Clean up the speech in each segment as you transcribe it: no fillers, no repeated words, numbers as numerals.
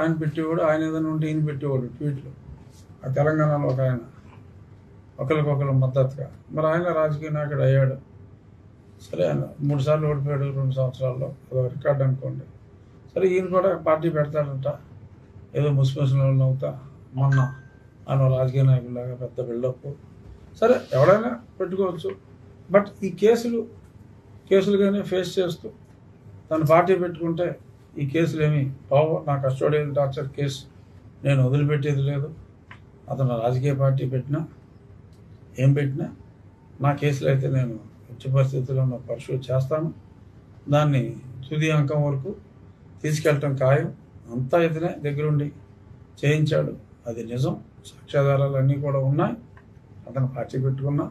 ఆయన పెట్టేవాడు, ఆయన ఏదైనా ఉంటే ఈయన పెట్టేవాడు ట్వీట్లు. ఆ తెలంగాణలో ఒక ఆయన ఒకరికొకరు మద్దతుగా. మరి ఆయన రాజకీయ నాయకుడు అయ్యాడు. సరే, ఆయన 3 సార్లు ఓడిపోయాడు 2 సంవత్సరాల్లో, అదో రికార్డు అనుకోండి. సరే, ఈయన కూడా పార్టీ పెడతాడంట, ఏదో ముస్లింలు అవుతా మొన్న ఆయన రాజకీయ నాయకుడిలాగా పెద్ద బిల్డప్. సరే, ఎవడైనా పెట్టుకోవచ్చు. బట్ ఈ కేసులుగానే ఫేస్ చేస్తూ తను పార్టీ పెట్టుకుంటే ఈ కేసులు ఏమి పావు. నా కస్టోడియల్ టార్చర్ కేసు నేను వదిలిపెట్టేది లేదు. అతను రాజకీయ పార్టీ పెట్టినా ఏం పెట్టినా నా కేసులు అయితే నేను ఎట్టి పరిస్థితుల్లో పర్సూ చేస్తాను. దాన్ని తుది అంకం వరకు తీసుకెళ్ళటం ఖాయం. అంతా ఇతనే దగ్గరుండి చేయించాడు, అది నిజం. సాక్ష్యాధారాలు అన్నీ కూడా ఉన్నాయి. అతను పార్టీ పెట్టుకున్నా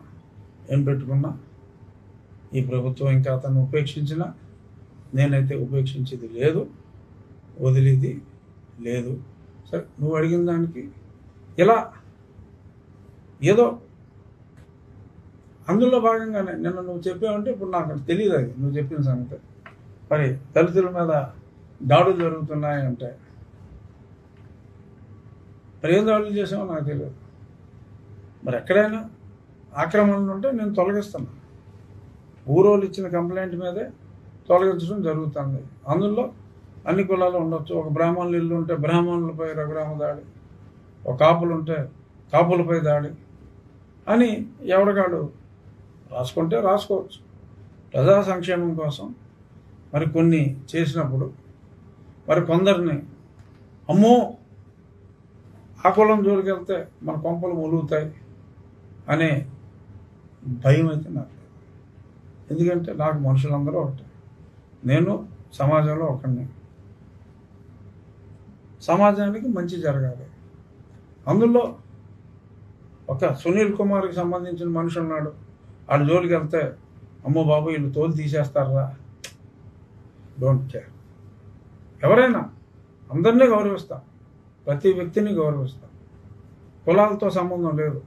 ఏం పెట్టుకున్నా ఈ ప్రభుత్వం ఇంకా అతను ఉపేక్షించినా నేనైతే ఉపేక్షించేది లేదు, వదిలేది లేదు. సరే, నువ్వు అడిగిన దానికి ఇలా ఏదో అందులో భాగంగానే నిన్న నువ్వు చెప్పావంటే ఇప్పుడు నాకు తెలియదు అది నువ్వు చెప్పిన సంగతి. మరి దళితుల మీద దాడులు జరుగుతున్నాయంటే మరి ఏం దాడులు చేసామో నాకు తెలియదు. మరి ఎక్కడైనా ఆక్రమణలు ఉంటే నేను తొలగిస్తాను. ఊరోళ్ళు ఇచ్చిన కంప్లైంట్ మీదే తొలగించడం జరుగుతుంది. అందులో అన్ని కులాలు ఉండొచ్చు. ఒక బ్రాహ్మణులు ఇల్లు ఉంటే బ్రాహ్మణులపై రఘురామ దాడి, ఒక కాపులు ఉంటే కాపులపై దాడి అని ఎవడగాడు రాసుకుంటే రాసుకోవచ్చు. ప్రజా సంక్షేమం కోసం మరి కొన్ని చేసినప్పుడు మరి కొందరిని అమ్మో ఆ కులం జోలికి వెళ్తే మన కొంపలు మొలుగుతాయి అనే భయం అయితే నాకు లేదు. ఎందుకంటే నాకు మనుషులందరూ ఒకటే, నేను సమాజంలో ఒకరిని. సమాజానికి మంచి జరగాలి. అందులో ఒక సునీల్ కుమార్కి సంబంధించిన మనిషి ఉన్నాడు, వాడి జోలికి వెళ్తే అమ్మో బాబు వీళ్ళు తోలు తీసేస్తారా, డోంట్ కేర్. ఎవరైనా అందరినీ గౌరవిస్తాం, ప్రతి వ్యక్తిని గౌరవిస్తాం. కులాలతో సంబంధం లేదు,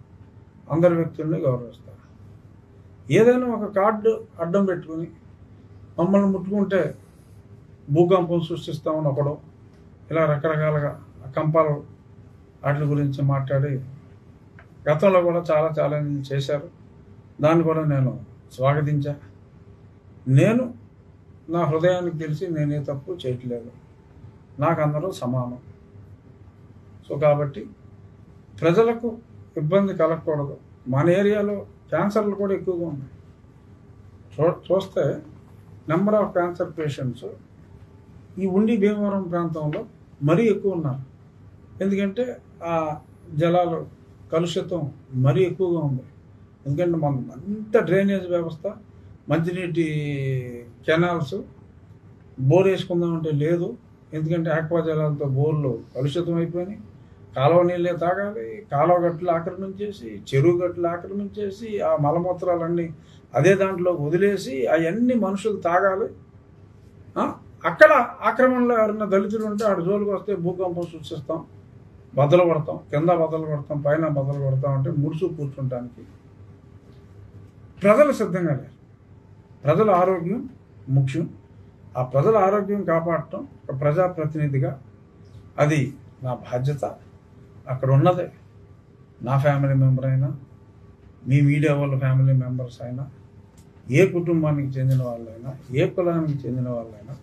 అందరి వ్యక్తుల్ని గౌరవిస్తాం. ఏదైనా ఒక కార్డు అడ్డం పెట్టుకుని మమ్మల్ని ముట్టుకుంటే భూకంపం సృష్టిస్తామని ఒకడు, ఇలా రకరకాలుగా కంపాలు వాటి గురించి మాట్లాడి గతంలో కూడా చాలా ఛాలెంజ్లు చేశారు. దాన్ని కూడా నేను స్వాగతించా. నేను నా హృదయానికి తెలిసి నేనే తప్పు చేయట్లేదు, నాకు అందరూ సమానం. సో కాబట్టి ప్రజలకు ఇబ్బంది కలగకూడదు. మన ఏరియాలో క్యాన్సర్లు కూడా ఎక్కువగా ఉన్నాయి. చూస్తే నెంబర్ ఆఫ్ క్యాన్సర్ పేషెంట్స్ ఈ ఉండి భీమవరం ప్రాంతంలో మరీ ఎక్కువ ఉన్నారు. ఎందుకంటే ఆ జలాలు కలుషితం మరీ ఎక్కువగా ఉంది. ఎందుకంటే మనం అంత డ్రైనేజ్ వ్యవస్థ, మంచినీటి కెనాల్స్, బోర్ వేసుకుందామంటే లేదు. ఎందుకంటే ఆక్వా జలాలతో బోర్లు కలుషితం అయిపోయినాయి. కాలువ నీళ్ళే తాగాలి, కాలువ గట్లు ఆక్రమించేసి, చెరువు గట్లు ఆక్రమించేసి, ఆ మలమూత్రాలన్నీ అదే దాంట్లో వదిలేసి అవన్నీ మనుషులు తాగాలి. అక్కడ ఆక్రమణలో ఎవరైనా దళితులు ఉంటే ఆడ జోలికి వస్తే భూకంపం సృష్టిస్తాం, బద్దలు కొడతాం, కింద బద్దలు కొడతాం, పైన బద్దలు కొడతాం అంటే ముడుచు కూర్చుంటానికి ప్రజలు సిద్ధంగా లేరు. ప్రజల ఆరోగ్యం ముఖ్యం. ఆ ప్రజల ఆరోగ్యం కాపాడటం ఒక ప్రజాప్రతినిధిగా అది నా బాధ్యత. అక్కడ ఉన్నదే నా ఫ్యామిలీ మెంబర్ అయినా, మీ మీడియా వాళ్ళ ఫ్యామిలీ మెంబర్స్ అయినా, ఏ కుటుంబానికి చెందిన వాళ్ళైనా, ఏ కులానికి చెందిన వాళ్ళైనా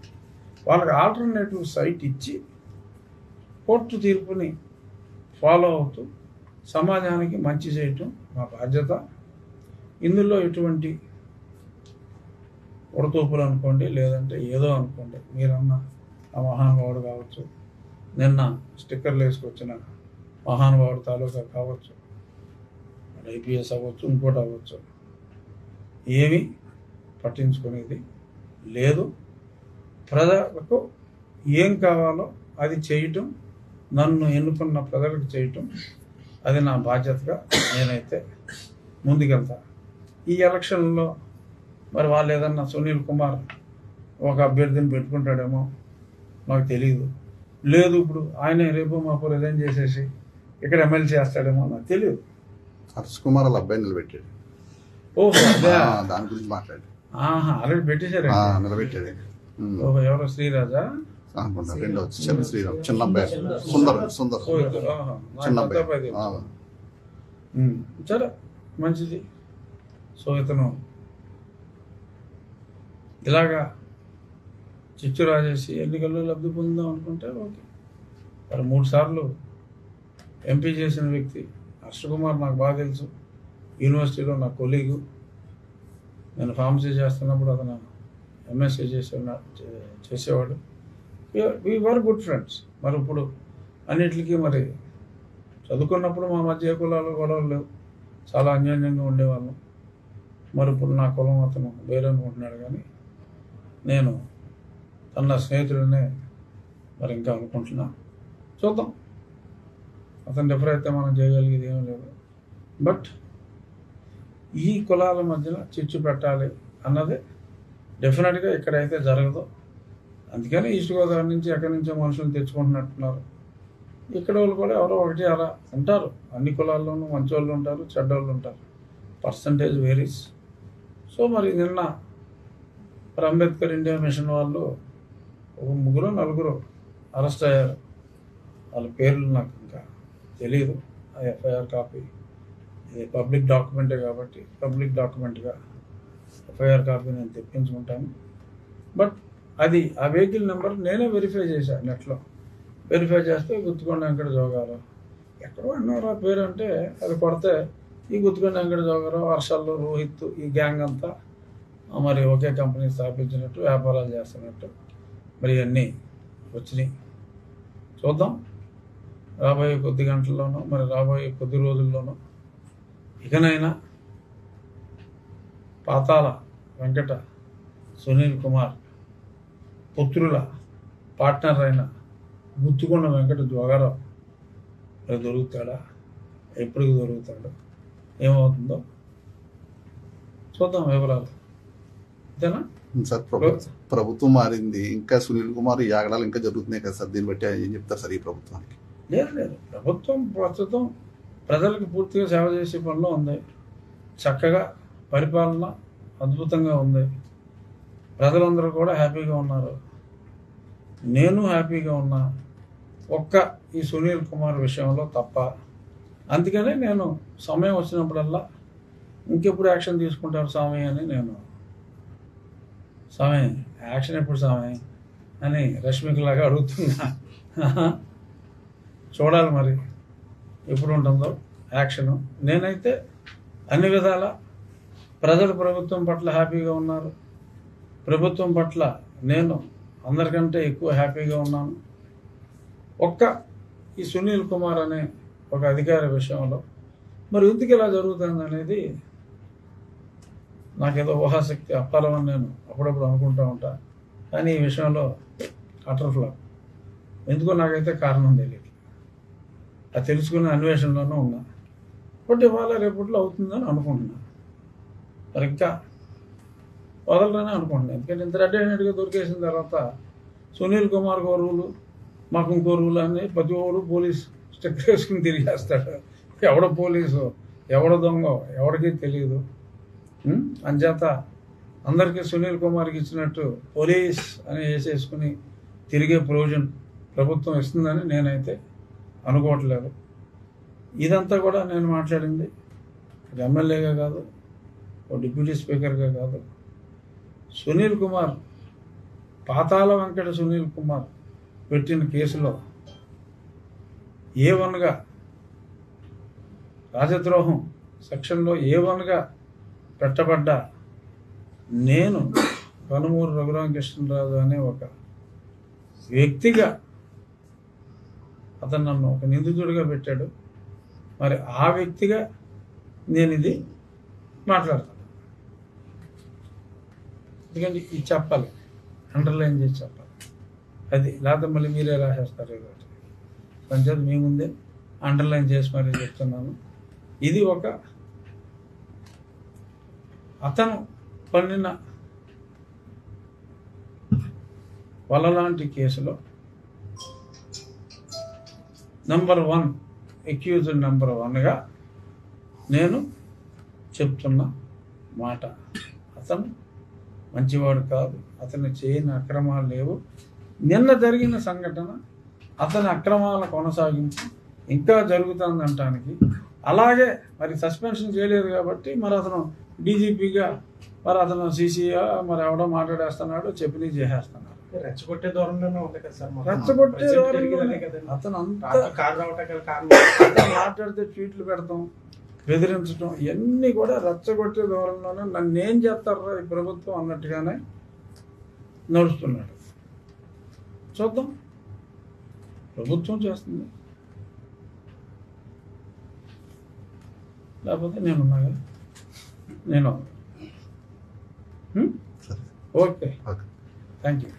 వాళ్ళకి ఆల్టర్నేటివ్ సైట్ ఇచ్చి కోర్టు తీర్పుని ఫాలో అవుతూ సమాజానికి మంచి చేయటం మా బాధ్యత. ఇందులో ఎటువంటి ఉడతూపులు అనుకోండి, లేదంటే ఏదో అనుకోండి, మీరన్న ఆ మహానుభావుడు కావచ్చు, నిన్న స్టిక్కర్లు వేసుకొచ్చిన మహానుభావుడు తాలూకా కావచ్చు, ఐపీఎస్ అవ్వచ్చు, ఇంకోటి అవ్వచ్చు, ఏమీ పట్టించుకునేది లేదు. ప్రజలకు ఏం కావాలో అది చేయటం, నన్ను ఎన్నుకున్న ప్రజలకు చేయటం, అది నా బాధ్యతగా నేనైతే ముందుకెళ్తా. ఈ ఎలక్షన్లో మరి వాళ్ళు ఏదన్నా సునీల్ కుమార్ ఒక అభ్యర్థిని పెట్టుకుంటాడేమో నాకు తెలియదు. లేదు ఇప్పుడు ఆయనే రేపు మాకు రిజైన్ చేసేసి ఇక్కడ ఎమ్మెల్సీ చేస్తాడేమో నాకు తెలియదు. హర్ష్ కుమార్ వాళ్ళ అబ్బాయి నిలబెట్టాడు. ఓహో, దాని గురించి మాట్లాడు. ఆల్రెడీ పెట్టేశారు, నిలబెట్టాడు. ఓహో, ఎవరో శ్రీరాజా? అనుకుంటా. రెండో వచ్చి శ్రీరామ్, చిన్న అబ్బాయి సుందర్. సో ఇద్దరు, ఆహా. నాకు చిన్న పెద్ద అబ్బాయి అబ్బాయి. తెలుసు. సరే, మంచిది. సో ఇతను ఇలాగా చిచ్చు రాజేసి ఎన్నికల్లో లబ్ధి పొందాం అనుకుంటే ఓకే. మరి 3 సార్లు ఎంపీ చేసిన వ్యక్తి హర్ష కుమార్ నాకు బాగా తెలుసు. యూనివర్సిటీలో నా కొలీగు. నేను ఫార్మసీ చేస్తున్నప్పుడు అతను ఎంఎస్సీ చేసేవాడు. We were good friends. మరి ఇప్పుడు అన్నిటికీ మరి చదువుకున్నప్పుడు మా మధ్య ఏ కులాలు గొడవలు లేవు, చాలా అన్యోన్యంగా ఉండేవాళ్ళం. మరి ఇప్పుడు నా కులం అతను వేరే అనుకుంటున్నాడు, కానీ నేను తన స్నేహితులనే మరి ఇంకా అనుకుంటున్నా. చూద్దాం, అతను డిఫర్ అయితే మనం చేయగలిగేది ఏమీ లేదు. బట్ ఈ కులాల మధ్యన చిచ్చు పెట్టాలి అన్నది డెఫినెట్గా ఇక్కడైతే జరగదు. అందుకని ఈస్ట్ గోదావరి నుంచి ఎక్కడి నుంచో మనుషులు తెచ్చుకుంటున్నట్టున్నారు. ఇక్కడ వాళ్ళు కూడా ఎవరో ఒకటి అలా ఉంటారు. అన్ని కులాల్లోనూ మంచి వాళ్ళు ఉంటారు, చెడ్డవాళ్ళు ఉంటారు. Percentage varies. సో మరి నిన్న మరి అంబేద్కర్ ఇండియా మిషన్ వాళ్ళు ఒక 3-4 అరెస్ట్ అయ్యారు. వాళ్ళ పేర్లు నాకు ఇంకా తెలియదు. ఆ ఎఫ్ఐఆర్ కాపీ, ఇది పబ్లిక్ డాక్యుమెంటే కాబట్టి పబ్లిక్ డాక్యుమెంట్గా ఎఫ్ఐఆర్ కాపీ నేను తెప్పించుకుంటాను. బట్ అది ఆ వెహికల్ నెంబర్ నేనే వెరిఫై చేశాను నెట్లో. వెరిఫై చేస్తే గుత్తుకొండ వెంకట జోగారావు ఎక్కడో అన్నారు ఆ పేరు. అంటే అది కొడితే ఈ గుత్తుకొండ వెంకట జోగారావు, వర్షాలు, రోహిత్, ఈ గ్యాంగ్ అంతా మరి ఒకే కంపెనీ స్థాపించినట్టు, వ్యాపారాలు చేస్తున్నట్టు మరి అన్నీ వచ్చినాయి. చూద్దాం రాబోయే కొద్ది గంటల్లోనూ, మరి రాబోయే కొద్ది రోజుల్లోనూ ఇకనైనా పాతాళ వెంకట సునీల్ కుమార్ పుత్రుల పార్ట్నర్ అయిన గుత్తుకొండ వెంకట జోగారావు మరి దొరుకుతాడా, ఎప్పటికి దొరుకుతాడు, ఏమవుతుందో చూద్దాం. వివరాలు అంతేనా సార్? ప్రభుత్వం మారింది, ఇంకా సునీల్ కుమార్ ఈ ఆగడాలు ఇంకా జరుగుతున్నాయి కదా సార్. దీన్ని బట్టి ఏం చెప్తారు సార్ ఈ ప్రభుత్వానికి? లేదు, ప్రభుత్వం ప్రస్తుతం ప్రజలకు పూర్తిగా సేవ చేసే పనిలో ఉంది. చక్కగా పరిపాలన అద్భుతంగా ఉంది. ప్రజలందరూ కూడా హ్యాపీగా ఉన్నారు. నేను హ్యాపీగా ఉన్నా, ఒక్క ఈ సునీల్ కుమార్ విషయంలో తప్ప. అందుకనే నేను సమయం వచ్చినప్పుడల్లా ఇంకెప్పుడు యాక్షన్ తీసుకుంటారు స్వామి అని నేను, స్వామి యాక్షన్ ఎప్పుడు స్వామి అని రష్మికలాగా అడుగుతున్నా. చూడాలి మరి ఎప్పుడు ఉంటుందో యాక్షను. నేనైతే అన్ని విధాల ప్రజలు ప్రభుత్వం పట్ల హ్యాపీగా ఉన్నారు. ప్రభుత్వం పట్ల నేను అందరికంటే ఎక్కువ హ్యాపీగా ఉన్నాను. ఒక్క ఈ సునీల్ కుమార్ అనే ఒక అధికారి విషయంలో మరి ఎందుకు ఇలా జరుగుతుంది అనేది నాకేదో ఊహాశక్తి అప్పాలని నేను అప్పుడప్పుడు అనుకుంటూ ఉంటా. కానీ ఈ విషయంలో అటర్ ఫ్లాప్. ఎందుకో నాకైతే కారణం తెలియదు. అది తెలుసుకునే అన్వేషణలోనూ ఉన్నా. బట్ ఇవాళ రేపట్లో అవుతుందని అనుకుంటున్నా. మరి ఇంకా వదలరని అనుకుంటున్నాను. ఎందుకంటే ఇంత రెడ్ హ్యాండెడ్గా దొరికేసిన తర్వాత సునీల్ కుమార్కి ఓ రూలు, మాకు ఇంకో రూలు అని ప్రతి ఒక్కరు పోలీస్ స్టెక్ వేసుకుని తిరిగేస్తాడు. ఎవడ పోలీసు, ఎవడ దొంగ ఎవడికి తెలియదు. అంచేత అందరికీ సునీల్ కుమార్కి ఇచ్చినట్టు పోలీస్ అని వేసేసుకుని తిరిగే ప్రొవిజన్ ప్రభుత్వం ఇస్తుందని నేనైతే అనుకోవట్లేదు. ఇదంతా కూడా నేను మాట్లాడింది ఒక ఎమ్మెల్యేగా కాదు, ఒక డిప్యూటీ స్పీకర్గా కాదు. సునీల్ కుమార్, పాతాళ వెంకట సునీల్ కుమార్ పెట్టిన కేసులో A1గా రాజద్రోహం సెక్షన్లో A1గా పెట్టబడ్డ నేను కనుమూరు రఘురామకృష్ణరాజు అనే ఒక వ్యక్తిగా అతను నన్ను ఒక నిందితుడిగా పెట్టాడు. మరి ఆ వ్యక్తిగా నేను ఇది మాట్లాడతాను. ఎందుకంటే ఇది చెప్పాలి, అండర్లైన్ చేసి చెప్పాలి. అది లేకపోతే మళ్ళీ మీరే రాసేస్తారు. పంచాయతీ మీ ముందే అండర్లైన్ చేసి మరీ చెప్తున్నాను. ఇది ఒక అతను పన్నిన వలలాంటి కేసులో నంబర్ 1 అక్యూజ్డ్ నంబర్ 1గా నేను చెప్తున్న మాట. అతను మంచివాడు కాదు, అతను చేయని అక్రమాలు లేవు. నిన్న జరిగిన సంఘటన అతని అక్రమాల కొనసాగింపు ఇంకా జరుగుతుందంటానికి, అలాగే మరి సస్పెన్షన్ చేయలేదు కాబట్టి మరి అతను డీజీపీగా మరి అతను సీసీగా మరి ఎవడో మాట్లాడేస్తున్నాడు, చెప్పిన చేసేస్తున్నాడు. రెచ్చగొట్టే దూరంలోనే ఉంది కదా సార్, రెచ్చగొట్టే దూరంలోనే అతను అంతా కారు రావటం కారణం మాట్లాడితే ట్వీట్లు పెడతాం, బెదిరించడం ఇవన్నీ కూడా రెచ్చగొట్టే దూరంలోనే నన్ను ఏం చేస్తారా ఈ ప్రభుత్వం అన్నట్టుగానే నడుస్తున్నాడు. చూద్దాం, ప్రభుత్వం చేస్తుంది, లేకపోతే నేనున్నాగా నేను. Okay, thank you.